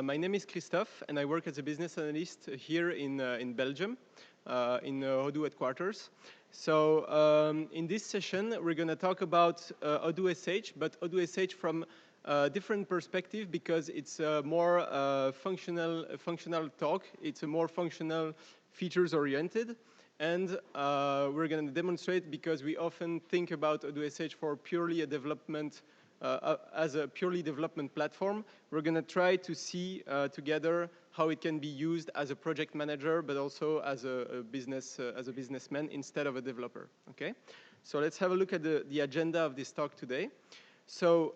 My name is Christophe, and I work as a business analyst here in Belgium, in Odoo headquarters. So in this session, we're going to talk about Odoo.sh, but Odoo.sh from a different perspective because it's a more functional talk. It's a more functional features-oriented. And we're going to demonstrate because we often think about Odoo.sh for purely a development as a purely development platform. We're going to try to see together how it can be used as a project manager, but also as a businessman instead of a developer. Okay, so let's have a look at the agenda of this talk today. So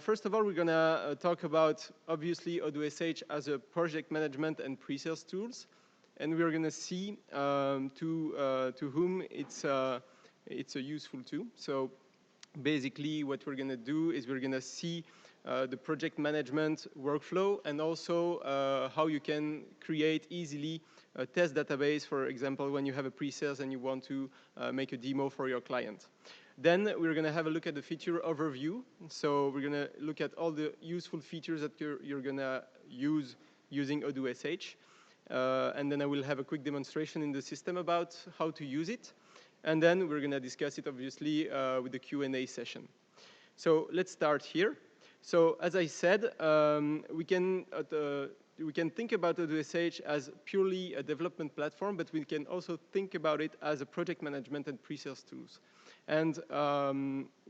first of all, we're going to talk about obviously Odoo.sh as a project management and pre-sales tools, and we're going to see to whom it's a useful tool. So basically, what we're going to do is we're going to see the project management workflow and also how you can create easily a test database, for example, when you have a pre-sales and you want to make a demo for your client. Then we're going to have a look at the feature overview. So we're going to look at all the useful features that you're going to use using Odoo.sh. And then I will have a quick demonstration in the system about how to use it. And then we're going to discuss it, obviously, with the Q&A session. So let's start here. So as I said, we can think about Odoo.sh as purely a development platform, but we can also think about it as a project management and pre-sales tools. And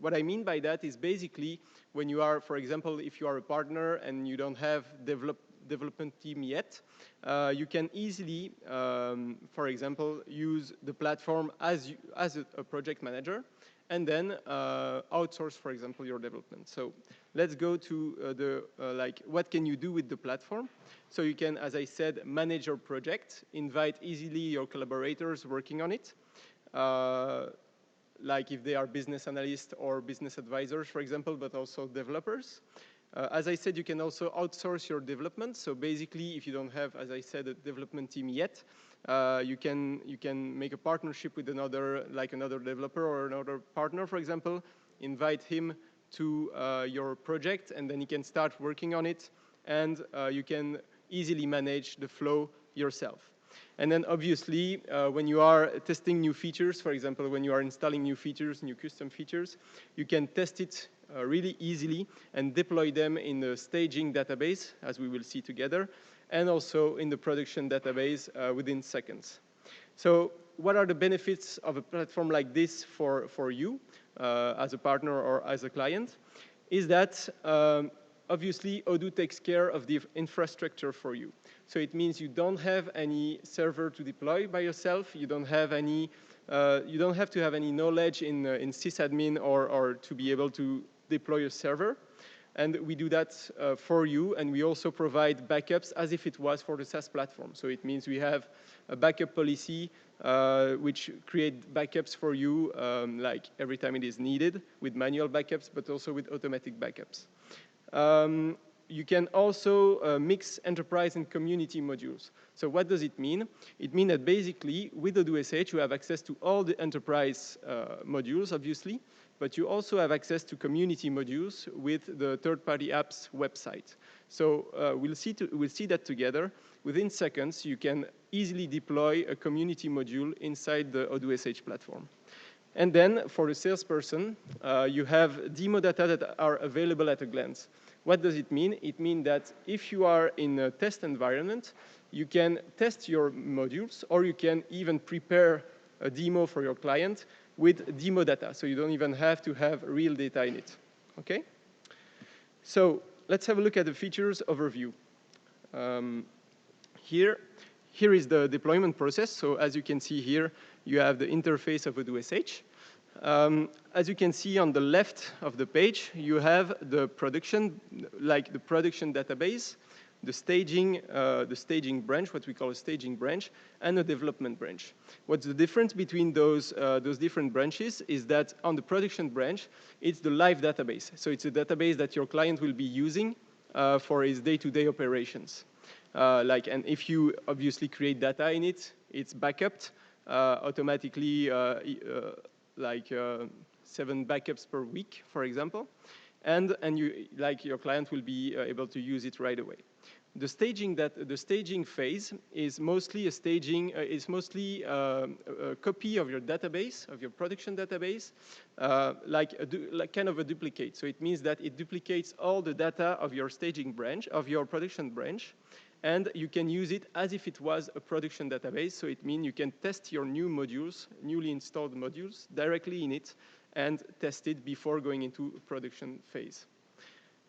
what I mean by that is basically when you are, for example, if you are a partner and you don't have development team yet, you can easily, for example, use the platform as a project manager and then outsource, for example, your development. So let's go to what can you do with the platform? So you can, as I said, manage your project, invite easily your collaborators working on it, like if they are business analysts or business advisors, for example, but also developers. As I said, you can also outsource your development. So basically, if you don't have, as I said, a development team yet, you can make a partnership with another developer or another partner, for example, invite him to your project, and then he can start working on it, and you can easily manage the flow yourself. And then obviously, when you are testing new features, for example, when you are installing new features, new custom features, you can test it really easily and deploy them in the staging database, as we will see together, and also in the production database within seconds. So what are the benefits of a platform like this for you as a partner or as a client? Is that obviously Odoo takes care of the infrastructure for you. So it means you don't have any server to deploy by yourself. You don't have any you don't have to have any knowledge in sysadmin or to be able to deploy a server. And we do that for you, and we also provide backups as if it was for the SaaS platform. So it means we have a backup policy which create backups for you like every time it is needed with manual backups, but also with automatic backups. You can also mix enterprise and community modules. So what does it mean? It means that basically with Odoo.sh you have access to all the enterprise modules, obviously, but you also have access to community modules with the third-party apps website. So we'll see that together. Within seconds, you can easily deploy a community module inside the Odoo.sh platform. And then for the salesperson, you have demo data that are available at a glance. What does it mean? It means that if you are in a test environment, you can test your modules, or you can even prepare a demo for your client with demo data. So you don't even have to have real data in it. Okay? So let's have a look at the features overview. Here is the deployment process. So as you can see here, you have the interface of Odoo.sh. As you can see on the left of the page, you have the production, like the production database, the staging branch, what we call a staging branch, and a development branch. What's the difference between those different branches is that on the production branch, it's the live database. So it's a database that your client will be using for his day-to-day operations. And if you obviously create data in it, it's backuped automatically, 7 backups per week, for example, and your client will be able to use it right away. The staging phase is mostly a copy of your database, of your production database, like kind of a duplicate. So it means that it duplicates all the data of your staging branch, of your production branch, and you can use it as if it was a production database. So it means you can test your new modules, newly installed modules, directly in it, and test it before going into a production phase.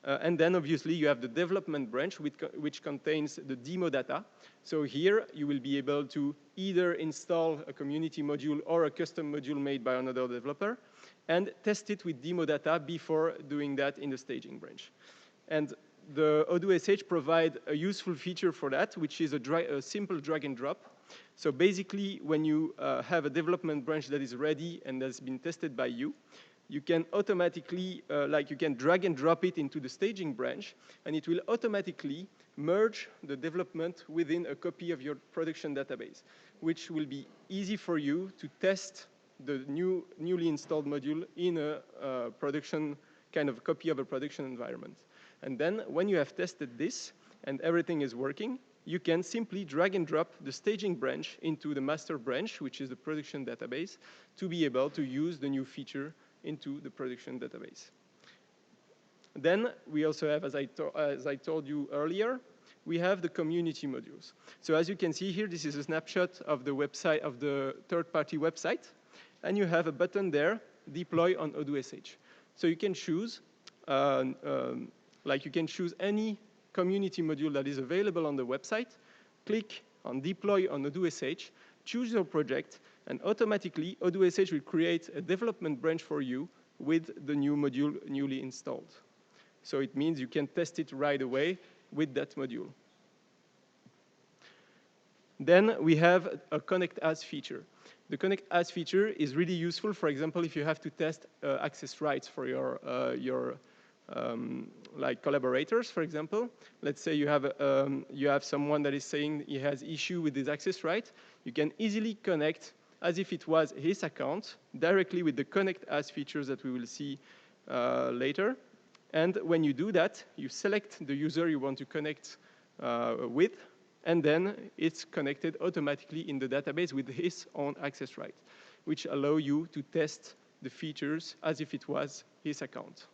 And then obviously you have the development branch, which contains the demo data. So here you will be able to either install a community module or a custom module made by another developer and test it with demo data before doing that in the staging branch. And the Odoo.sh provide a useful feature for that, which is a simple drag and drop. So basically, when you have a development branch that is ready and has been tested by you, you can automatically, you can drag and drop it into the staging branch, and it will automatically merge the development within a copy of your production database, which will be easy for you to test the newly installed module in a production, kind of copy of a production environment. And then when you have tested this and everything is working, you can simply drag and drop the staging branch into the master branch, which is the production database, to be able to use the new feature into the production database. Then we also have, as I told you earlier, we have the community modules. So as you can see here, this is a snapshot of the website, of the third-party website, and you have a button there, deploy on Odoo.sh. So you can choose, you can choose any community module that is available on the website, click on deploy on Odoo.sh, choose your project, and automatically Odoo.sh will create a development branch for you with the new module newly installed. So it means you can test it right away with that module. Then we have a Connect As feature. The Connect As feature is really useful, for example, if you have to test access rights for your collaborators, for example. Let's say you have someone that is saying he has issue with his access right. You can easily connect as if it was his account directly with the Connect As features that we will see later. And when you do that, you select the user you want to connect with, and then it's connected automatically in the database with his own access right, which allow you to test the features as if it was his account.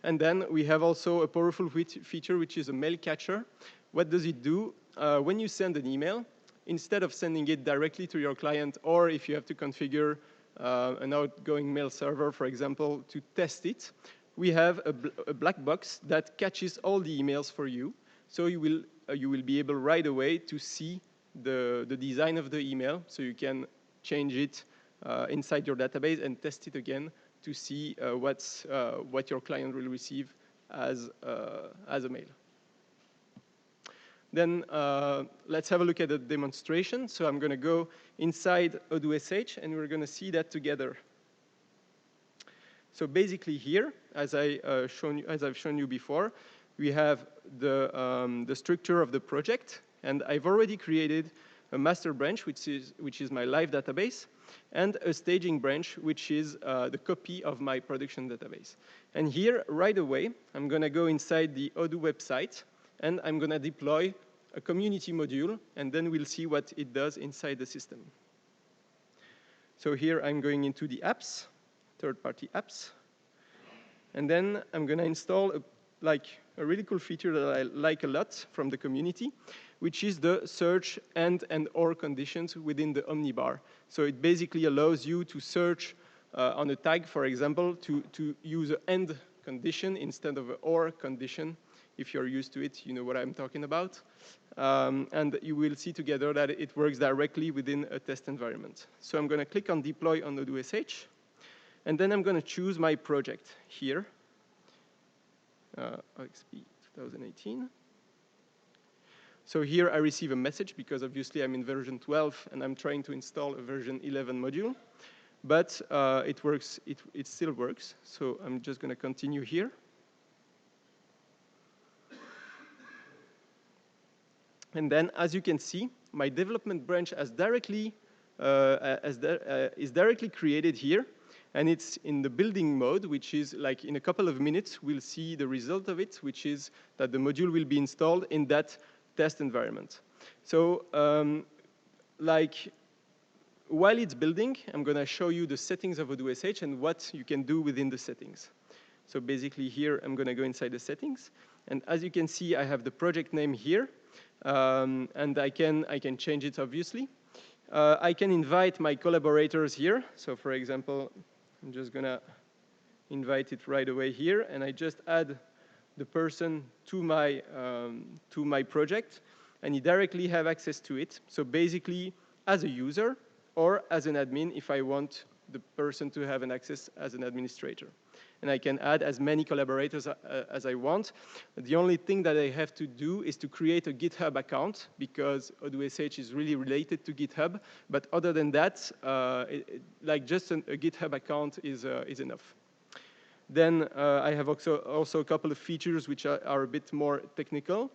And then we have also a powerful feature, which is a mail catcher. What does it do? When you send an email, instead of sending it directly to your client, or if you have to configure an outgoing mail server, for example, to test it, we have a black box that catches all the emails for you. So you will be able right away to see the design of the email, so you can change it inside your database and test it again to see what your client will receive as a mail. Then let's have a look at the demonstration. So I'm going to go inside Odoo.sh, and we're going to see that together. So basically here, as I've shown you before, we have the structure of the project, and I've already created a master branch, which is my live database, and a staging branch, which is the copy of my production database. And here, right away, I'm going to go inside the Odoo website, and I'm going to deploy a community module, and then we'll see what it does inside the system. So here I'm going into the apps, third-party apps, and then I'm going to install a really cool feature that I like a lot from the community, which is the search and/or conditions within the omnibar. So it basically allows you to search on a tag, for example, to use an and condition instead of an or condition. If you're used to it, you know what I'm talking about. And you will see together that it works directly within a test environment. So I'm going to click on deploy on Odoo.sh, and then I'm going to choose my project here, OXP 2018. So here I receive a message because obviously I'm in version 12 and I'm trying to install a version 11 module, but it works. It still works. So I'm just going to continue here. And then, as you can see, my development branch is directly created here. And it's in the building mode, which is like in a couple of minutes, we'll see the result of it, which is that the module will be installed in that test environment. So like while it's building, I'm going to show you the settings of Odoo.sh and what you can do within the settings. So basically here, I'm going to go inside the settings. And as you can see, I have the project name here. And I can change it, obviously. I can invite my collaborators here. So for example, I'm just going to invite it right away here. And I just add the person to my project. And you directly have access to it. So basically, as a user or as an admin, if I want the person to have an access as an administrator. And I can add as many collaborators as I want. The only thing that I have to do is to create a GitHub account, because Odoo.sh is really related to GitHub. But other than that, like just a GitHub account is enough. Then I have also a couple of features which are a bit more technical.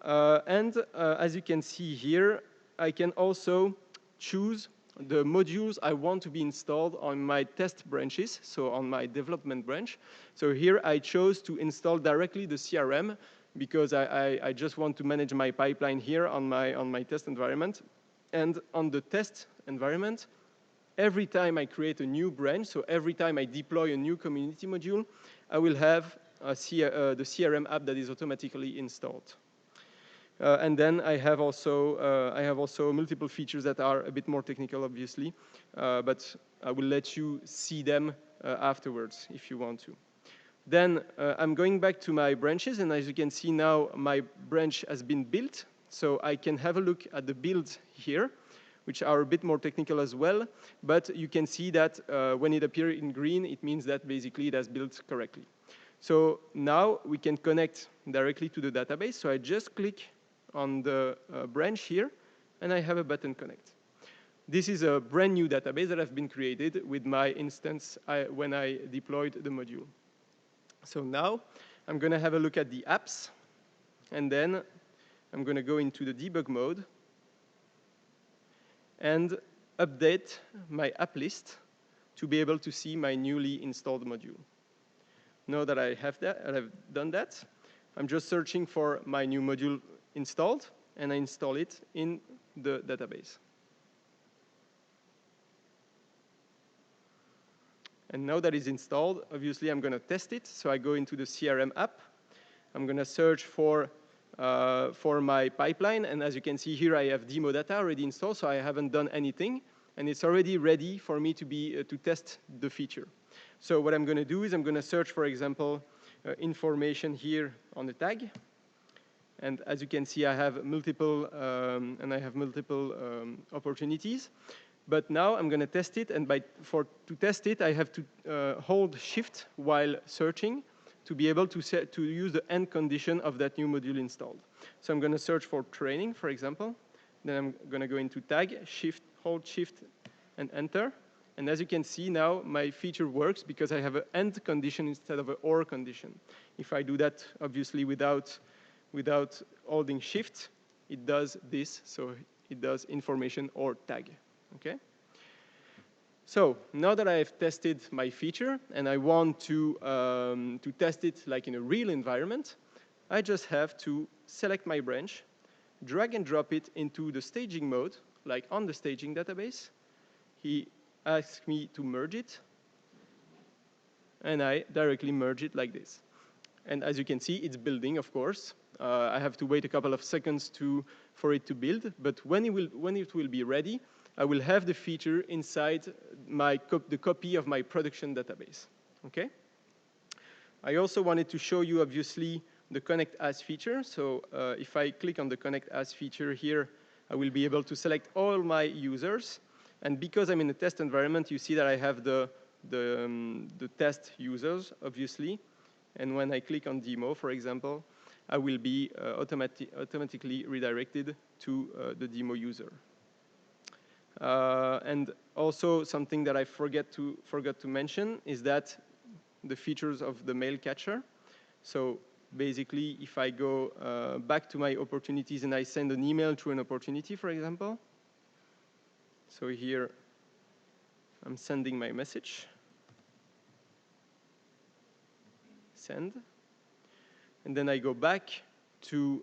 As you can see here, I can also choose the modules I want to be installed on my test branches, so on my development branch. So here I chose to install directly the CRM because I just want to manage my pipeline here on my test environment. And on the test environment, every time I create a new branch, so every time I deploy a new community module, I will have the CRM app that is automatically installed. And then I have also multiple features that are a bit more technical, obviously, but I will let you see them afterwards if you want to. Then I'm going back to my branches, and as you can see now, my branch has been built. So I can have a look at the builds here, which are a bit more technical as well. But you can see that when it appears in green, it means that basically it has built correctly. So now we can connect directly to the database. So I just click on the branch here, and I have a button connect. This is a brand new database that has been created with my instance when I deployed the module. So now I'm going to have a look at the apps, and then I'm going to go into the debug mode and update my app list to be able to see my newly installed module. Now that I have done that, I'm just searching for my new module installed, and I install it in the database. And now that it's installed, obviously I'm going to test it. So I go into the CRM app. I'm going to search for my pipeline. And as you can see here, I have demo data already installed, so I haven't done anything. And it's already ready for me to test the feature. So what I'm going to do is I'm going to search, for example, information here on the tag. And as you can see, I have multiple opportunities. But now I'm going to test it, and to test it, I have to hold Shift while searching to be able to use the end condition of that new module installed. So I'm going to search for training, for example. Then I'm going to go into tag, hold Shift, and enter. And as you can see now, my feature works because I have an end condition instead of an or condition. If I do that, obviously, without holding Shift, it does this. So it does information or tag. Okay. So now that I have tested my feature and I want to test it like in a real environment, I just have to select my branch, drag and drop it into the staging mode, like on the staging database. He asks me to merge it, and I directly merge it like this. And as you can see, it's building, of course. I have to wait a couple of seconds for it to build, but when it will be ready, I will have the feature inside the copy of my production database. Okay? I also wanted to show you, obviously, the Connect As feature. So if I click on the Connect As feature here, I will be able to select all my users. And because I'm in a test environment, you see that I have the test users, obviously. And when I click on demo, for example, I will be automatically redirected to the demo user. And also something that I forgot to mention is that the features of the mail catcher. So basically, if I go back to my opportunities and I send an email to an opportunity, for example. So here, I'm sending my message. send. And then I go back to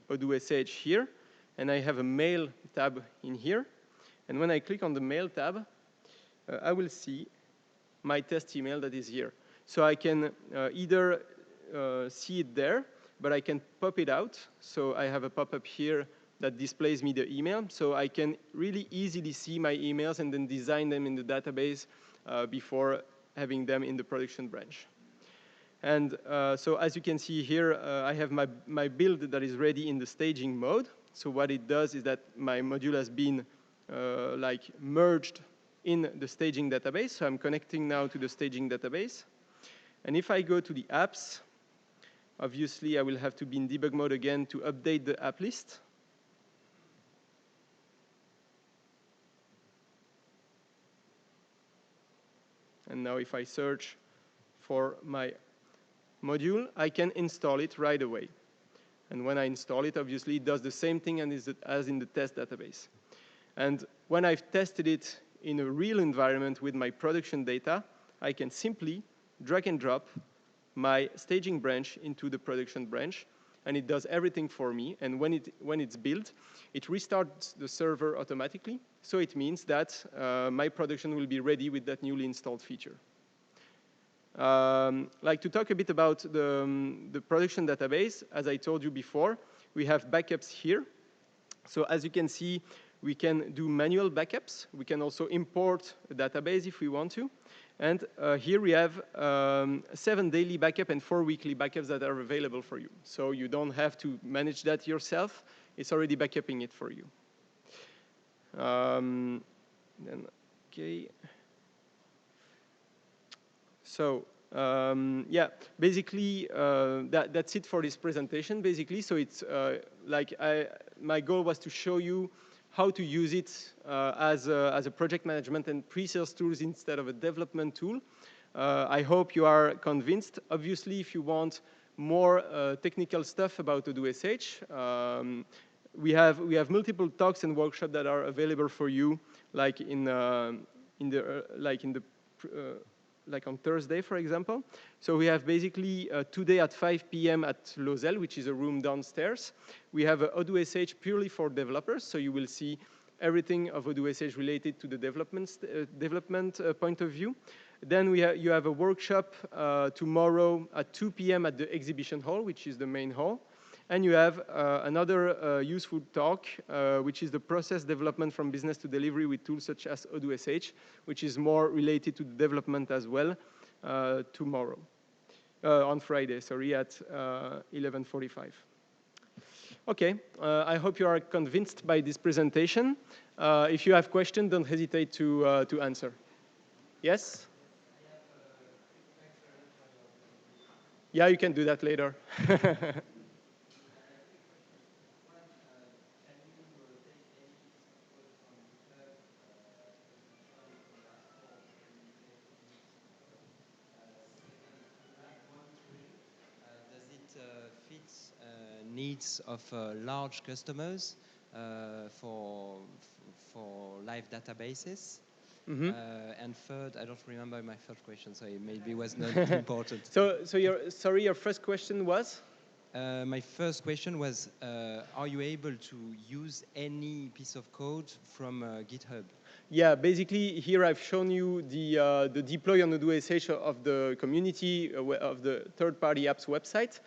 Odoo.sh here, and I have a mail tab in here. And when I click on the mail tab, I will see my test email that is here. So I can either see it there, but I can pop it out. So I have a pop-up here that displays me the email. So I can really easily see my emails and then design them in the database before having them in the production branch. And so as you can see here, I have my build that is ready in the staging mode. So what it does is that my module has been like merged in the staging database. So I'm connecting now to the staging database. And if I go to the apps, obviously I will have to be in debug mode again to update the app list. And now if I search for my module, I can install it right away. And when I install it, obviously it does the same thing as in the test database. And when I've tested it in a real environment with my production data, I can simply drag and drop my staging branch into the production branch, and it does everything for me. And when it's built, it restarts the server automatically. So it means that my production will be ready with that newly installed feature. Like to talk a bit about the production database, as I told you before, we have backups here. So as you can see, we can do manual backups. We can also import a database if we want to. And here we have 7 daily backup and 4 weekly backups that are available for you. So you don't have to manage that yourself. It's already backupping it for you. Okay. So yeah, basically that's it for this presentation. Basically, so it's like my goal was to show you how to use it as a project management and pre-sales tools instead of a development tool. I hope you are convinced. Obviously, if you want more technical stuff about Odoo.sh, we have multiple talks and workshops that are available for you, like like on Thursday, for example. So we have basically today at 5 p.m. at Lozelle, which is a room downstairs. We have Odoo.sh purely for developers, so you will see everything of Odoo.sh related to the development point of view. Then you have a workshop tomorrow at 2 p.m. at the exhibition hall, which is the main hall. And you have another useful talk, which is the process development from business to delivery with tools such as Odoo.sh, which is more related to the development as well, tomorrow, on Friday, sorry, at 11:45. Okay, I hope you are convinced by this presentation. If you have questions, don't hesitate to answer. Yes? Yeah, you can do that later. Needs of large customers for live databases. Mm-hmm. And third, I don't remember my third question, so it maybe was not important. So your first question was? My first question was, are you able to use any piece of code from GitHub? Yeah, basically here I've shown you the deploy on Odoo.sh of the community of the third-party apps website.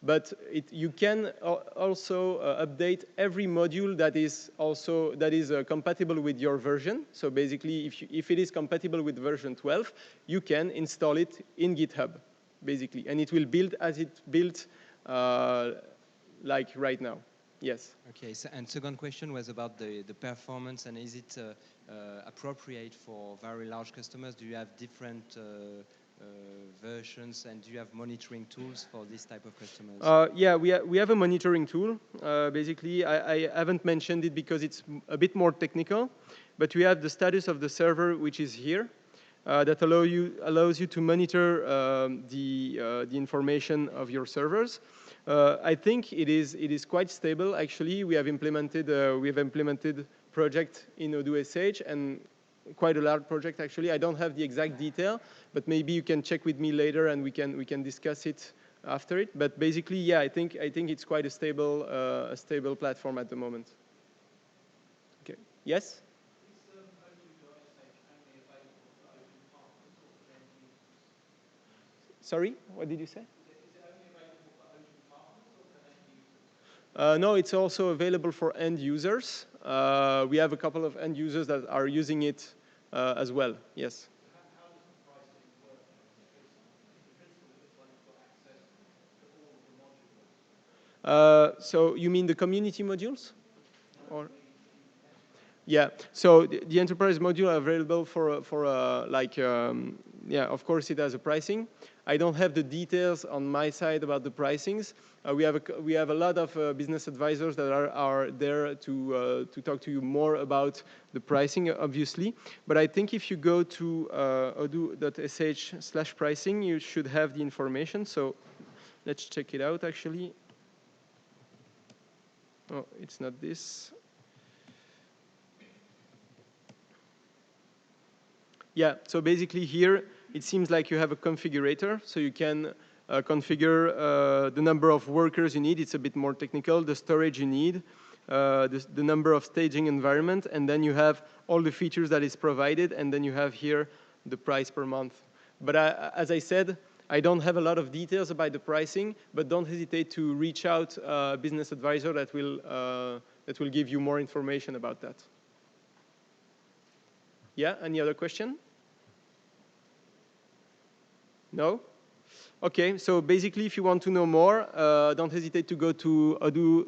But you can also update every module that is compatible with your version. So basically, if it is compatible with version 12, you can install it in GitHub, basically, and it will build as it built like right now. Yes. Okay. So, and second question was about the performance, and is it appropriate for very large customers? Do you have different versions, and do you have monitoring tools for this type of customers? Yeah, we have a monitoring tool. Basically, I haven't mentioned it because it's a bit more technical, but we have the status of the server, which is here, that allows you to monitor the information of your servers. I think it is quite stable. Actually, we have implemented project in Odoo.sh, and quite a large project actually. I don't have the exact detail, but maybe you can check with me later and we can discuss it after it. But basically, yeah, I think it's quite a stable platform at the moment. Okay. Yes. Sorry, what did you say? No, it's also available for end users. We have a couple of end users that are using it as well. Yes. So you mean the community modules? Or? Yeah, so the enterprise module are available for like, yeah, of course it has a pricing. I don't have the details on my side about the pricings. We have a lot of business advisors that are there to talk to you more about the pricing, obviously. But I think if you go to Odoo.sh/pricing, you should have the information. So let's check it out, actually. Oh, it's not this. Yeah, so basically here, it seems like you have a configurator, so you can configure the number of workers you need. It's a bit more technical, the storage you need, the number of staging environment, and then you have all the features that is provided, and then you have here the price per month. But as I said, I don't have a lot of details about the pricing, but don't hesitate to reach out a business advisor that will give you more information about that. Yeah, any other question? No? Okay, so basically if you want to know more, don't hesitate to go to Odoo,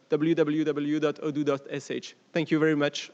www.odoo.sh. Thank you very much.